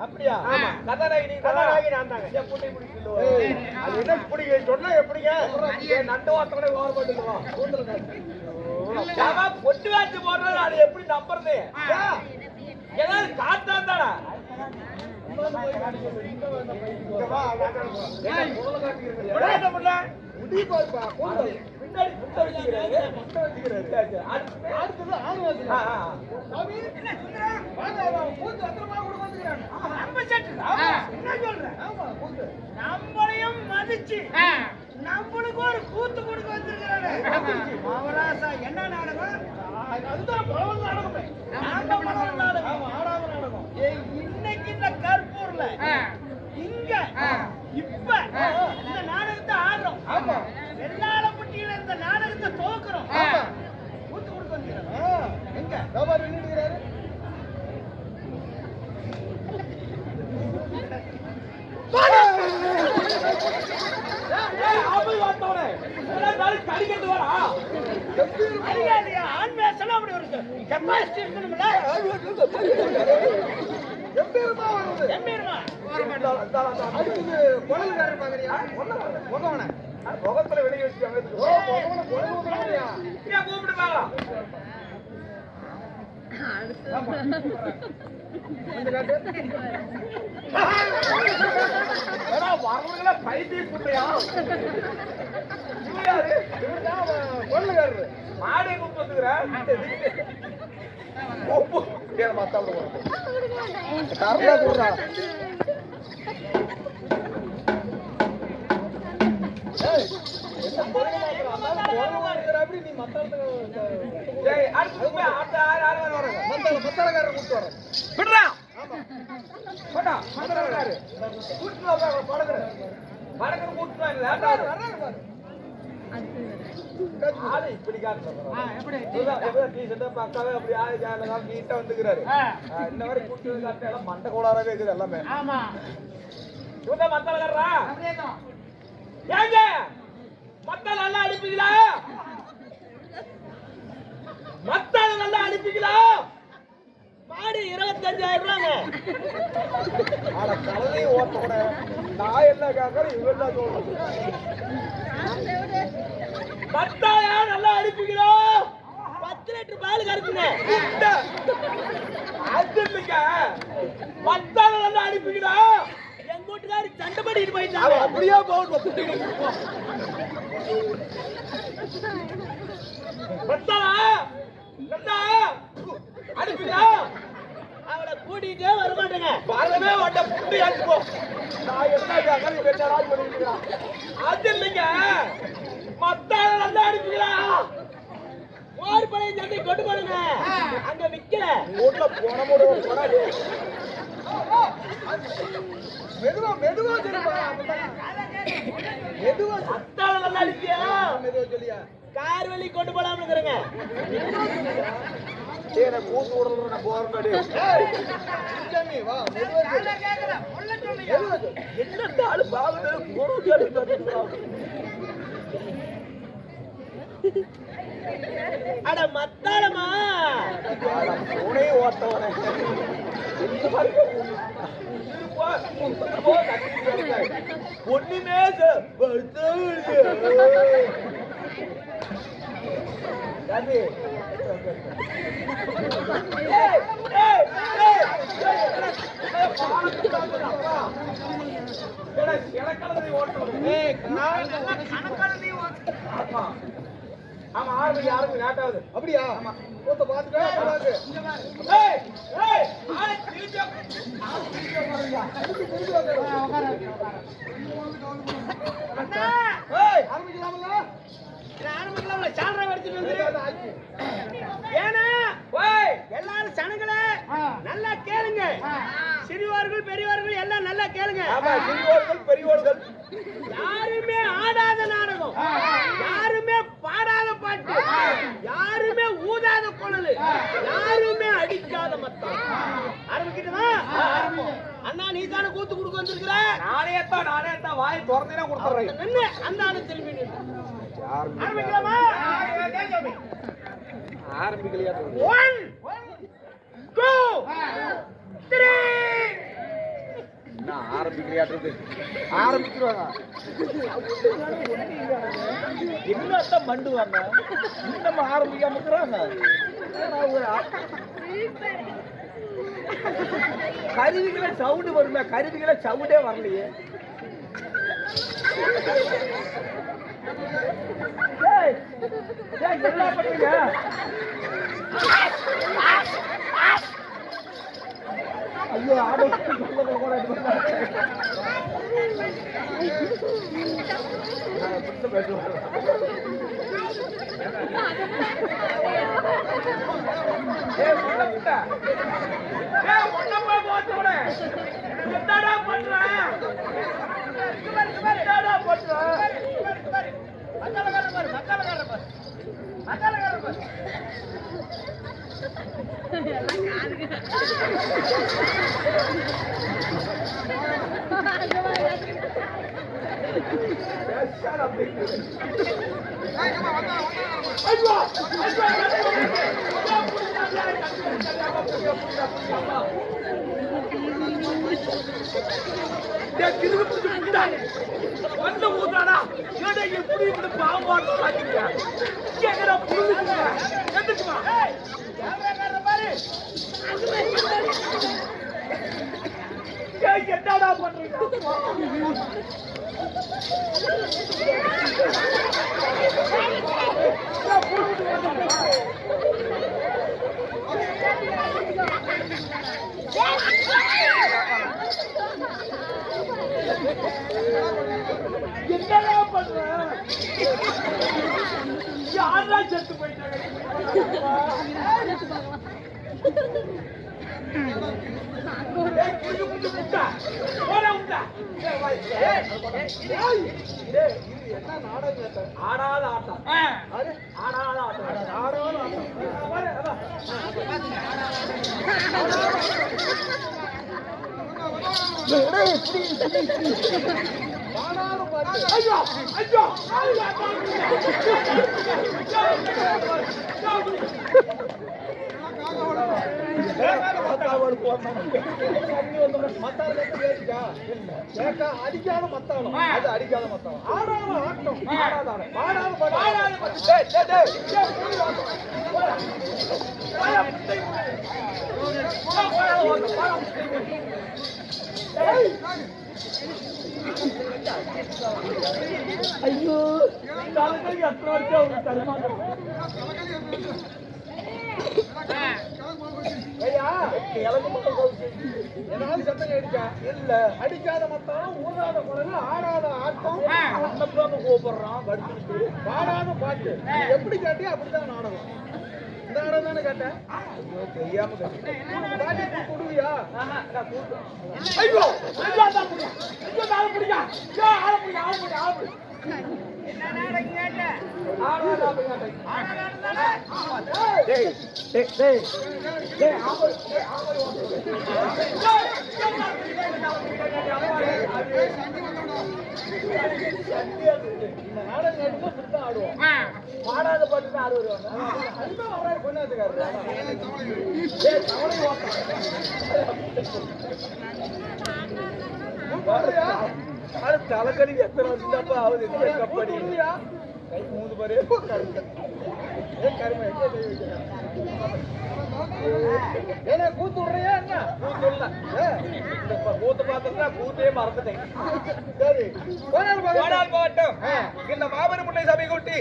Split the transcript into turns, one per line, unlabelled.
அப்படியா? கதாநாயகி கதாநாயகி நான் தாங்க. அது என்ன பிடிக்க சொன்னா எப்படிங்க? நண்டு வாட்டோட ஓவர் பண்ணிடுவோம். பொட்டு வாச்சு போடுறது அது எப்படி நம்புறது? எல்லாரும் காட்டான் தானே. பின்னாடி முட்டை வச்சுக்கிறாரு. அடுத்தது ஆறு நம்மளையும் மதிச்சு நம்மளுக்கு ஒரு கூத்து கொடுக்க வச்சிருக்கிறாரு. என்ன நாடகம்? அதுதான் பலவன் நாடகமே. பலவன் நாடகம், ஆறாவது நாடகம். இன்னைக்கு இந்த கற்பூர்ல இங்க இப்ப இந்த நாடகத்தை ஆடுறோம். வெள்ளாளப்பட்டியில இந்த நாடகத்தை தோக்குறோம். கூத்து கொடுக்க வச்சிருக்கிறாரு. எங்க நின்றுகிறாரு? முகத்துல வெளியே வச்சு கூப்பிடுவாங்களா? வரவங்கள பைத்திய கூட்டையா? மாடை கூப்பிட்டு வந்துக்கிறேன். மண்டை கோளாராவே இருக்குது எல்லாமே. மத்தால் நல்லா அடிப்பீங்களா? மத்தால் நல்லா அடிப்பீங்களா? மாடி 25,000 ரூபாங்க. கலவை ஓட்ட நான் என்ன கேட்கறேன், இவெல்லாம் சொல்றேன். மத்தாயா நல்லா அடிப்பீங்களா? 10 லிட்டர் பால் கறக்குங்க. அது இல்லைங்க, மத்தால நல்லா அடிப்பீங்களா? எங்க வீட்டுக்காரி சண்டை பண்ணிட்டு போயிட்டாங்க. அப்படியே போகணும். அனுப்பிடா அவளை கூட்டிட்டே வர மாட்டேங்க. வரவே மாட்டேன். புட்டி அனுப்போ. நான் என்ன அது இல்லைங்க, மத்தால நல்லா அனுப்பிங்களா? ஓர்பனையும் சண்டை கொண்டு போடுங்க. அங்க விக்கல வீட்டுல போன போடாது. மெதுவா மெதுவா மெதுவா மத்தால நல்லா அனுப்பியா? மெதுவா சொல்லியா? கார் வழி கொண்டு போலாம்னு இருக்கிறேங்க. கூத்து விடல போறேன். என்ன ஆளு பாவ அட மத்தாளமா உனே ஓட்டவன ஒண்ணுமே ஆமா 6 மணி 6 மணி லேட் ஆகுது. அப்படியா? ஆமா போத்த பாத்துட்டே போறாங்க. ஏய் ஏய் ஆளு திருச்சோ அண்ணா ஏய் ஆரம்பிக்கலாம்ல? ஆரம்பிக்கலாம்ல? சால்ரா எடுத்துட்டு வந்து ஏனா ஓய் எல்லாரும் சனங்களே நல்லா கேளுங்க. சிறியவர்கள் பெரியவர்கள் எல்லாம் நல்லா கேளுங்க. ஆமா சிறியவர்கள் பெரியவர்கள் யாருமே ஆடாத நாடகம், யாருமே பாடாத பாட்டு, யாருமே ஊதாத குழல், யாருமே அடிக்காத மத்தம். ஆரம்பிக்கிட்டதா? அண்ணா நீ தானே கூத்து கொடுக்க வந்திருக்கிற? நானே தான் வாய் திறந்தே கொடுத்துறேன். என்ன அந்த ஆளு திரும்பி ஆரம்பிக்கலாமா? ஆரம்பிக்கலையா? ஆரம்பிக்கிறியாட்டு ஆரம்பிச்சிருவாங்க. என்னத்தான் மண்டுவாங்க நம்ம ஆரம்பிக்காம இருக்கிறாங்க. கருவிகளை சவுண்டு வருமே, கருவிகளை சவுண்டே வரலையே. என்ன பண்றீங்க? ஐயோ ஆடோ வந்து ஊதாடா எப்படி பாம்பாட்டு என்னடா பண்றீங்க? என்னடா பண்ற? யாரா செத்து போயிட்டாங்க? ஆடாத ஆட்டம், ஆடாத ஆட்டம், ஆடாத ஆட்டம். ஐயோ ஐயோ அடிக்காத மத்தாளம், அது அடிக்காத மத்தாளம். ஆடாத ஆட்டம், ஆடாத ஐயோ எத்தனை வருஷம் தருமானம். ஏதாவது சத்தம் அடிக்கா இல்ல, அடிக்காத மத்தாலும் ஊராத குரல், ஆடாத ஆட்டம், கூப்பிடுறான் படுத்துட்டு. பாடாத பாட்டு எப்படி கேட்டியா அப்படிதான் நாடகம். இந்த நாடகம் தானே கேட்டேன். தெரியாம கொடுவியா? ஐயோ பாடாத பாட்டு தான் ஆடுவாங்க. தலைக்கடி எத்தனை வருஷம் ஆகுது கப்படி கை மூணு பாரு கருமை ஏன்னா கூத்து விடுறியா? என்ன கூத்து இல்ல, கூத்து பார்த்தா கூத்தையே மறந்துட்டேன். சரி போராட்டம் இந்த மாபெரும் முன்னை சபை கூட்டி